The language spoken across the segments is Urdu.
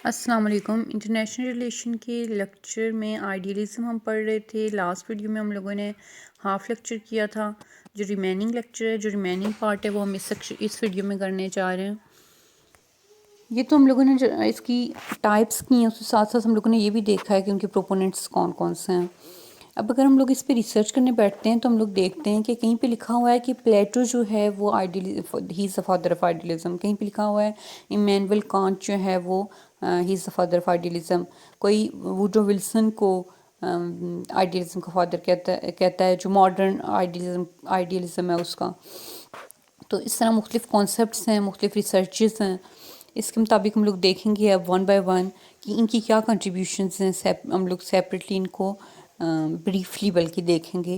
السلام علیکم۔ انٹرنیشنل ریلیشن کے لیکچر میں آئیڈیلزم ہم پڑھ رہے تھے۔ لاسٹ ویڈیو میں ہم لوگوں نے ہاف لیکچر کیا تھا۔ جو ریمیننگ لیکچر ہے، جو ریمیننگ پارٹ ہے، وہ ہم اس ویڈیو میں کرنے جا رہے ہیں۔ یہ تو ہم لوگوں نے اس کی ٹائپس کی ہیں، اس کے ساتھ ساتھ ہم لوگوں نے یہ بھی دیکھا ہے کہ ان کے پروپوننٹس کون کون سے ہیں۔ اب اگر ہم لوگ اس پہ ریسرچ کرنے بیٹھتے ہیں تو ہم لوگ دیکھتے ہیں کہ کہیں پہ لکھا ہوا ہے کہ پلیٹو جو ہے وہ ہی از دا فادر آف آئیڈیلزم، کہیں پہ لکھا ہوا ہے ایمینول کانٹ جو ہے وہ ہی از دا فادر آف آئیڈیلزم، کوئی ووڈرو ولسن کو آئیڈیلزم کا فادر کہتا ہے جو ماڈرن آئیڈیلزم ہے اس کا۔ تو اس طرح مختلف کانسیپٹس ہیں، مختلف ریسرچز ہیں۔ اس کے مطابق ہم لوگ دیکھیں گے اب ون بائی ون کہ ان کی کیا کنٹریبیوشنز ہیں۔ ہم لوگ سیپریٹلی ان کو بریفلی بلکہ دیکھیں گے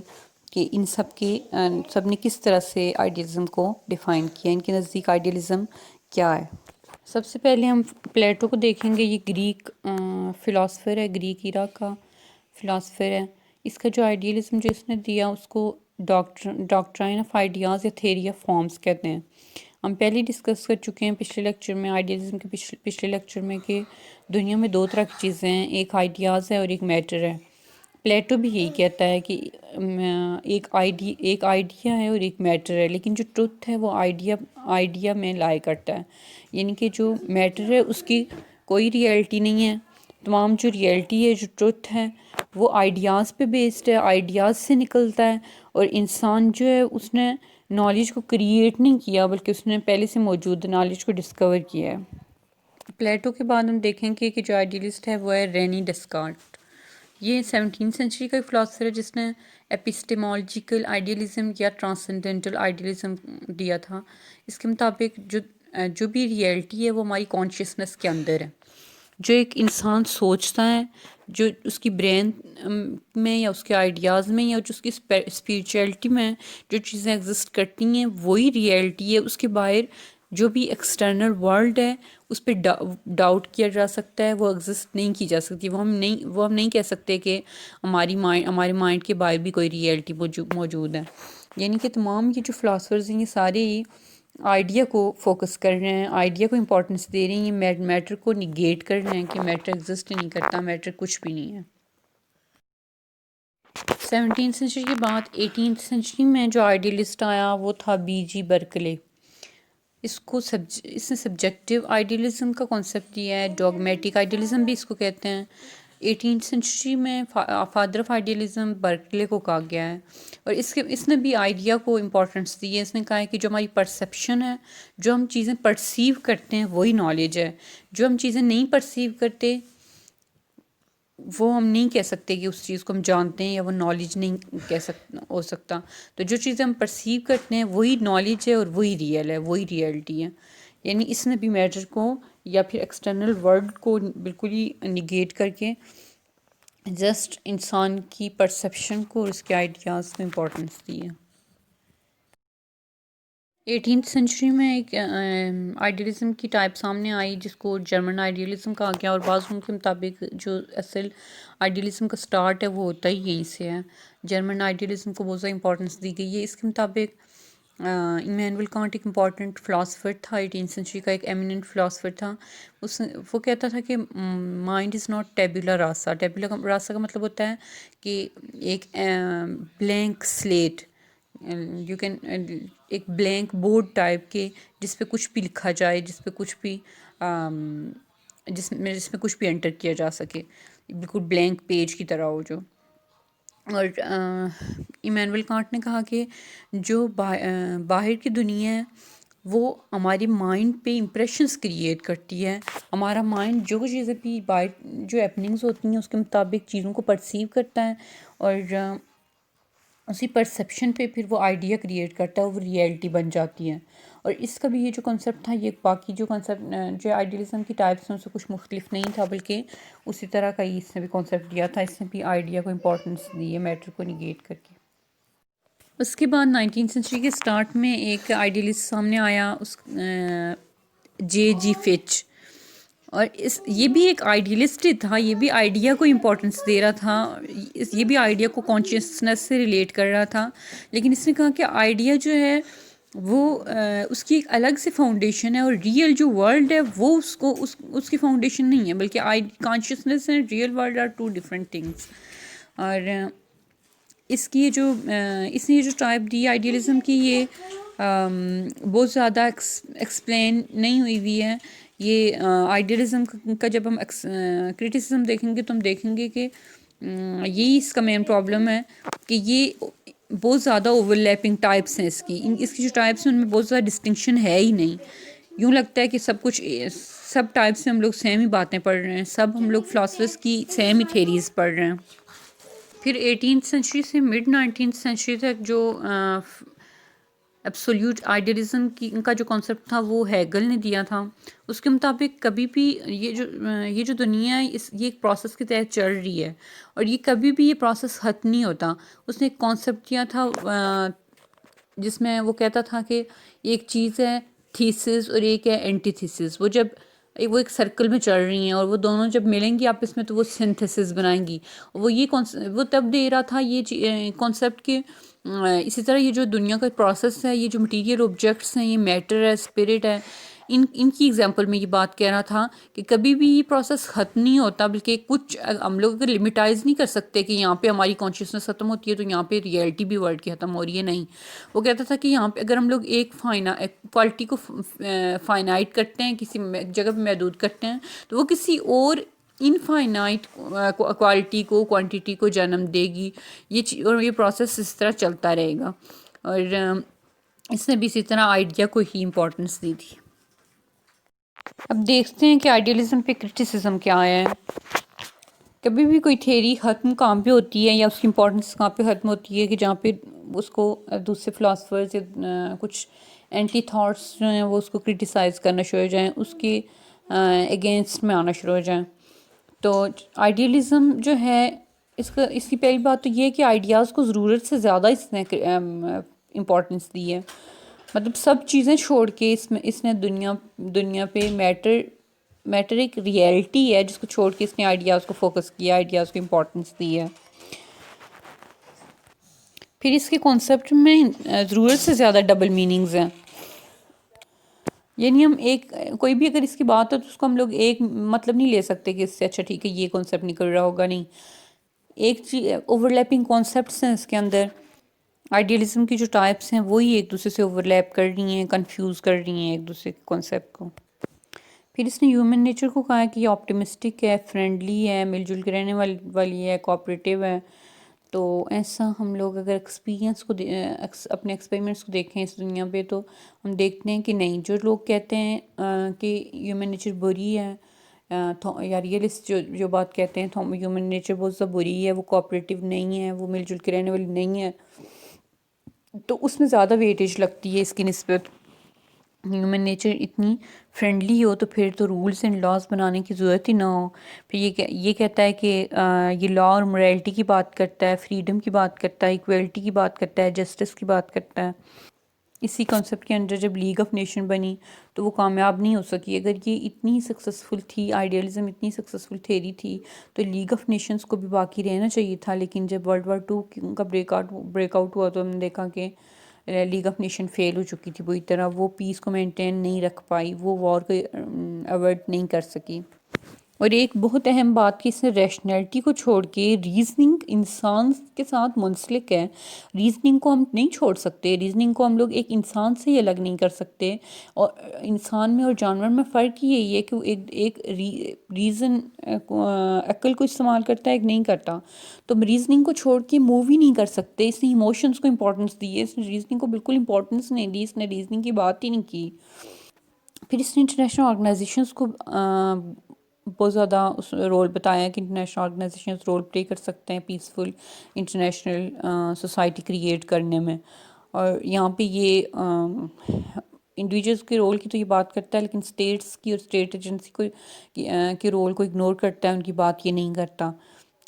کہ ان سب نے کس طرح سے آئیڈیلزم کو ڈیفائن کیا، ان کے نزدیک آئیڈیلزم کیا ہے۔ سب سے پہلے ہم پلیٹو کو دیکھیں گے۔ یہ گریک فلاسفر ہے، گریک ایرا کا فلاسفر ہے۔ اس کا جو آئیڈیلزم جو اس نے دیا اس کو ڈاکٹرائن آف آئیڈیاز یا تھیوری آف فارمز کہتے ہیں۔ ہم پہلے ڈسکس کر چکے ہیں پچھلے لیکچر میں، آئیڈیلزم کے پچھلے لیکچر میں، کہ دنیا میں دو طرح کی چیزیں ہیں، ایک آئیڈیاز ہے اور ایک میٹر ہے۔ پلیٹو بھی یہی کہتا ہے کہ ایک آئیڈیا ہے اور ایک میٹر ہے، لیکن جو ٹروتھ ہے وہ آئیڈیا میں لائے کرتا ہے، یعنی کہ جو میٹر ہے اس کی کوئی ریئلٹی نہیں ہے۔ تمام جو ریئلٹی ہے، جو ٹروتھ ہے، وہ آئیڈیاز پہ بیسڈ ہے، آئیڈیاز سے نکلتا ہے، اور انسان جو ہے اس نے نالج کو کریٹ نہیں کیا بلکہ اس نے پہلے سے موجود نالج کو ڈسکور کیا ہے۔ پلیٹو کے بعد ہم دیکھیں گے کہ جو آئیڈیلسٹ ہے وہ ہے رینی ڈیسکارٹ۔ یہ 17 سینچری کا فلاسفر ہے جس نے ایپسٹیمولوجیکل آئیڈیلزم یا ٹرانسینڈنٹل آئیڈیلزم دیا تھا۔ اس کے مطابق جو بھی ریئلٹی ہے وہ ہماری کانشیسنس کے اندر ہے۔ جو ایک انسان سوچتا ہے، جو اس کی برین میں یا اس کے آئیڈیاز میں یا جو اس کی اسپریچویلٹی میں جو چیزیں ایگزسٹ کرتی ہیں وہی ریئلٹی ہے۔ اس کے باہر جو بھی ایکسٹرنل ورلڈ ہے اس پہ ڈاؤٹ کیا جا سکتا ہے، وہ ایگزسٹ نہیں کی جا سکتی۔ وہ ہم نہیں کہہ سکتے کہ ہمارے مائنڈ کے باہر بھی کوئی ریئلٹی موجود ہے۔ یعنی کہ تمام یہ جو فلاسفرز ہیں یہ سارے ہی آئیڈیا کو فوکس کر رہے ہیں، آئیڈیا کو امپورٹنس دے رہے ہیں، یہ میٹر کو نگیٹ کر رہے ہیں کہ میٹر ایگزسٹ ہی نہیں کرتا، میٹر کچھ بھی نہیں ہے۔ 17 سینچری کے بعد 18 سینچری میں جو آئیڈیلسٹ آیا وہ تھا بی جی برکلے۔ اس نے سبجیکٹیو آئیڈیلزم کا کانسیپٹ دیا ہے، ڈوگمیٹک آئیڈیلزم بھی اس کو کہتے ہیں۔ 18 سینچری میں فادر آف آئیڈیلزم برکلے کو کہا گیا ہے، اور اس نے بھی آئیڈیا کو امپورٹنس دی ہے۔ اس نے کہا ہے کہ جو ہماری پرسیپشن ہے، جو ہم چیزیں پرسیو کرتے ہیں وہی نالج ہے، جو ہم چیزیں نہیں پرسیو کرتے وہ ہم نہیں کہہ سکتے کہ اس چیز کو ہم جانتے ہیں یا وہ نالج نہیں ہو سکتا۔ تو جو چیزیں ہم پرسیو کرتے ہیں وہی نالج ہے اور وہی ریئل ہے، وہی ریئلٹی ہے۔ یعنی اس نے بھی میٹر کو یا پھر ایکسٹرنل ورلڈ کو بالکل ہی نگیٹ کر کے جسٹ انسان کی پرسیپشن کو اور اس کے آئیڈیاز کو امپورٹنس دی ہے۔ 18th سینچری میں ایک آئیڈیلزم کی ٹائپ سامنے آئی جس کو جرمن آئیڈیلزم کہا گیا، اور بعضوں کے مطابق جو اصل آئیڈیلزم کا سٹارٹ ہے وہ ہوتا ہی یہیں سے ہے۔ جرمن آئیڈیلزم کو بہت زیادہ امپورٹنس دی گئی ہے۔ اس کے مطابق ایمینول کانٹ ایک امپورٹنٹ فلاسفر تھا، 18 سینچری کا ایک ایمیننٹ فلاسفر تھا۔ وہ کہتا تھا کہ mind is not tabula rasa. Tabula rasa کا مطلب ہوتا ہے کہ ایک بلینک سلیٹ، یو کین ایک بلینک بورڈ ٹائپ کے جس پہ کچھ بھی لکھا جائے، جس میں کچھ بھی انٹر کیا جا سکے، بالکل بلینک پیج کی طرح ہو جو۔ اور ایمینول کانٹ نے کہا کہ جو باہر کی دنیا ہے وہ ہماری مائنڈ پہ امپریشنس کریٹ کرتی ہے۔ ہمارا مائنڈ جو چیزیں بھی باہر جو ہیپننگز ہوتی ہیں اس کے مطابق چیزوں کو پرسیو کرتا ہے، اور اسی پرسیپشن پہ پھر وہ آئیڈیا کریٹ کرتا ہے، وہ ریئلٹی بن جاتی ہے۔ اور اس کا بھی یہ جو کنسیپٹ تھا، یہ باقی جو کنسیپٹ جو آئیڈیلزم کی ٹائپس ہیں ان سے کچھ مختلف نہیں تھا، بلکہ اسی طرح کا ہی اس نے بھی کنسیپٹ دیا تھا۔ اس نے بھی آئیڈیا کو امپورٹنس دی ہے میٹر کو نگیٹ کر کے۔ اس کے بعد 19 سینچری کے سٹارٹ میں ایک آئیڈیلسٹ سامنے آیا، جے جی فچ، اور یہ بھی ایک آئیڈیلسٹ تھا، یہ بھی آئیڈیا کو امپورٹنس دے رہا تھا، یہ بھی آئیڈیا کو کانشیسنس سے ریلیٹ کر رہا تھا، لیکن اس نے کہا کہ آئیڈیا جو ہے وہ اس کی ایک الگ سے فاؤنڈیشن ہے، اور ریئل جو ورلڈ ہے وہ اس کی فاؤنڈیشن نہیں ہے، بلکہ consciousness and real world are two different things. اور اس کی اس نے یہ جو ٹائپ دی آئیڈیلزم کی، یہ بہت زیادہ ایکسپلین نہیں ہوئی ہے. یہ آئیڈیلزم کا جب ہم کرٹیسزم دیکھیں گے تو ہم دیکھیں گے کہ یہی اس کا مین پرابلم ہے کہ یہ بہت زیادہ اوور لیپنگ ٹائپس ہیں اس کی جو ٹائپس ہیں ان میں بہت زیادہ ڈسٹنکشن ہے ہی نہیں. یوں لگتا ہے کہ سب ٹائپس میں ہم لوگ سیم ہی باتیں پڑھ رہے ہیں، سب ہم لوگ فلاسفرس کی سیم ہی تھیریز پڑھ رہے ہیں. پھر 18th سینچری سے مڈ 19th سینچری تک جو ایبسولیوٹ آئیڈیلزم کی ان کا جو کانسیپٹ تھا وہ ہیگل نے دیا تھا. اس کے مطابق کبھی بھی یہ جو دنیا ہے یہ ایک پروسیس کے تحت چل رہی ہے، اور یہ کبھی بھی یہ پروسیس ختم نہیں ہوتا. اس نے ایک کانسیپٹ دیا تھا جس میں وہ کہتا تھا کہ ایک چیز ہے تھیسس اور ایک ہے اینٹی تھیسس. وہ ایک سرکل میں چل رہی ہیں، اور وہ دونوں جب ملیں گی آپس میں تو وہ سنتھیسس بنائیں گی. وہ تب دے رہا تھا یہ کانسیپٹ کہ اسی طرح یہ جو دنیا کا پروسیس ہے، یہ جو مٹیریل آبجیکٹس ہیں، یہ میٹر ہے، اسپرٹ ہے، ان کی ایگزامپل میں یہ بات کہہ رہا تھا کہ کبھی بھی یہ پروسیس ختم نہیں ہوتا، بلکہ کچھ ہم لوگ اگر لمیٹائز نہیں کر سکتے کہ یہاں پہ ہماری کانشیسنس ختم ہوتی ہے تو یہاں پہ ریئلٹی بھی ورلڈ کی ختم ہو رہی ہے. نہیں، وہ کہتا تھا کہ یہاں پہ اگر ہم لوگ ایک کوالٹی کو فائنائٹ کرتے ہیں، کسی جگہ پہ محدود کرتے ہیں، تو وہ کسی اور انفائنائٹ کوالٹی کو کوانٹیٹی کو جنم دے گی. اور یہ پروسیس اس طرح چلتا رہے گا. اور اس نے بھی اسی طرح آئیڈیا کو ہی امپورٹنس دی تھی. اب دیکھتے ہیں کہ آئیڈیلزم پہ کرٹیسزم کیا ہے. کبھی بھی کوئی تھیری ختم کہاں پہ ہوتی ہے یا اس کی امپورٹنس کہاں پہ ختم ہوتی ہے کہ جہاں پہ اس کو دوسرے فلاسفرز یا کچھ اینٹی تھاٹس جو ہیں وہ اس کو کرٹیسائز کرنا شروع ہو جائیں، اس کے اگینسٹ میں آنا شروع ہو جائیں. تو آئیڈیلزم جو ہے اس کی پہلی بات تو یہ ہے کہ آئیڈیاز کو ضرورت سے زیادہ اس نے امپورٹنس دی ہے. مطلب سب چیزیں چھوڑ کے اس نے دنیا پہ میٹر ایک ریئلٹی ہے جس کو چھوڑ کے اس نے آئیڈیاز کو فوکس کیا، آئیڈیاز کو امپورٹنس دی ہے. پھر اس کے کانسیپٹ میں ضرورت سے زیادہ ڈبل میننگز ہیں. یعنی ہم کوئی بھی اگر اس کی بات ہو تو اس کو ہم لوگ ایک مطلب نہیں لے سکتے کہ اس سے اچھا ٹھیک ہے یہ کانسیپٹ نکل رہا ہوگا. نہیں، ایک چیز اوور لیپنگ کانسیپٹس ہیں اس کے اندر. آئیڈیلزم کی جو ٹائپس ہیں وہی ایک دوسرے سے اوور لیپ کر رہی ہیں، کنفیوز کر رہی ہیں ایک دوسرے کے کانسیپٹ کو. پھر اس نے ہیومن نیچر کو کہا ہے کہ یہ آپٹیمسٹک ہے، فرینڈلی ہے، مل جل کے رہنے والی ہے، کوآپریٹیو ہے. تو ایسا ہم لوگ اگر اپنے ایکسپیریمنٹس کو دیکھیں اس دنیا پہ تو ہم دیکھتے ہیں کہ نہیں، جو لوگ کہتے ہیں کہ ہیومن نیچر بری ہے، یا ریئلسٹ جو بات کہتے ہیں ہیومن نیچر بہت زیادہ بری ہے، وہ کوآپریٹیو نہیں ہے، وہ مل جل کے رہنے والی نہیں ہے، تو اس میں زیادہ ویٹیج لگتی ہے اس کی نسبت. ہیومن نیچر اتنی فرینڈلی ہو تو پھر تو رولز اینڈ لاز بنانے کی ضرورت ہی نہ ہو. پھر یہ کہتا ہے کہ یہ لا اور morality کی بات کرتا ہے، فریڈم کی بات کرتا ہے، ایکویلٹی کی بات کرتا ہے، جسٹس کی بات کرتا ہے. اسی کانسیپٹ کے اندر جب لیگ آف نیشن بنی تو وہ کامیاب نہیں ہو سکی. اگر یہ اتنی سکسیسفل تھی، آئیڈیلزم اتنی سکسیسفل تھیری تھی تو لیگ آف نیشنز کو بھی باقی رہنا چاہیے تھا. لیکن جب World War II کا بریک آؤٹ ہوا تو ہم نے دیکھا کہ لیگ آف نیشن فیل ہو چکی تھی. بری طرح وہ پیس کو مینٹین نہیں رکھ پائی، وہ وار کو اوائڈ نہیں کر سکی. اور ایک بہت اہم بات کہ اس نے ریشنلٹی کو چھوڑ کے ریزننگ انسان کے ساتھ منسلک ہے. ریزننگ کو ہم نہیں چھوڑ سکتے، ریزننگ کو ہم لوگ ایک انسان سے ہی الگ نہیں کر سکتے. اور انسان میں اور جانور میں فرق یہی ہے کہ وہ ایک ریزن عقل کو استعمال کرتا ہے، ایک نہیں کرتا. تو ہم ریزننگ کو چھوڑ کے موو ہی نہیں کر سکتے. اس نے ایموشنس کو امپورٹنس دی ہے، اس نے ریزننگ کو بالکل امپورٹنس نہیں دی، اس نے ریزننگ کی بات ہی نہیں کی. پھر اس نے انٹرنیشنل آرگنائزیشنس کو بہت زیادہ رول بتایا کہ انٹرنیشنل آرگنائزیشنز رول پلے کر سکتے ہیں پیسفل انٹرنیشنل سوسائٹی کریٹ کرنے میں. اور یہاں پہ یہ انڈیویجولس کے رول کی تو یہ بات کرتا ہے، لیکن اسٹیٹس کی اور اسٹیٹ ایجنسی کے رول کو اگنور کرتا ہے، ان کی بات یہ نہیں کرتا.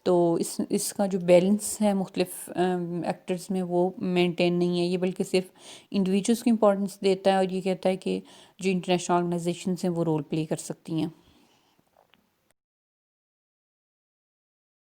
تو اس کا جو بیلنس ہے مختلف ایکٹرز میں وہ مینٹین نہیں ہے یہ، بلکہ صرف انڈیویجولس کو امپورٹنس دیتا ہے. اور یہ کہتا ہے کہ جو انٹرنیشنل آرگنائزیشنز ہیں وہ رول پلے کر سکتی ہیں.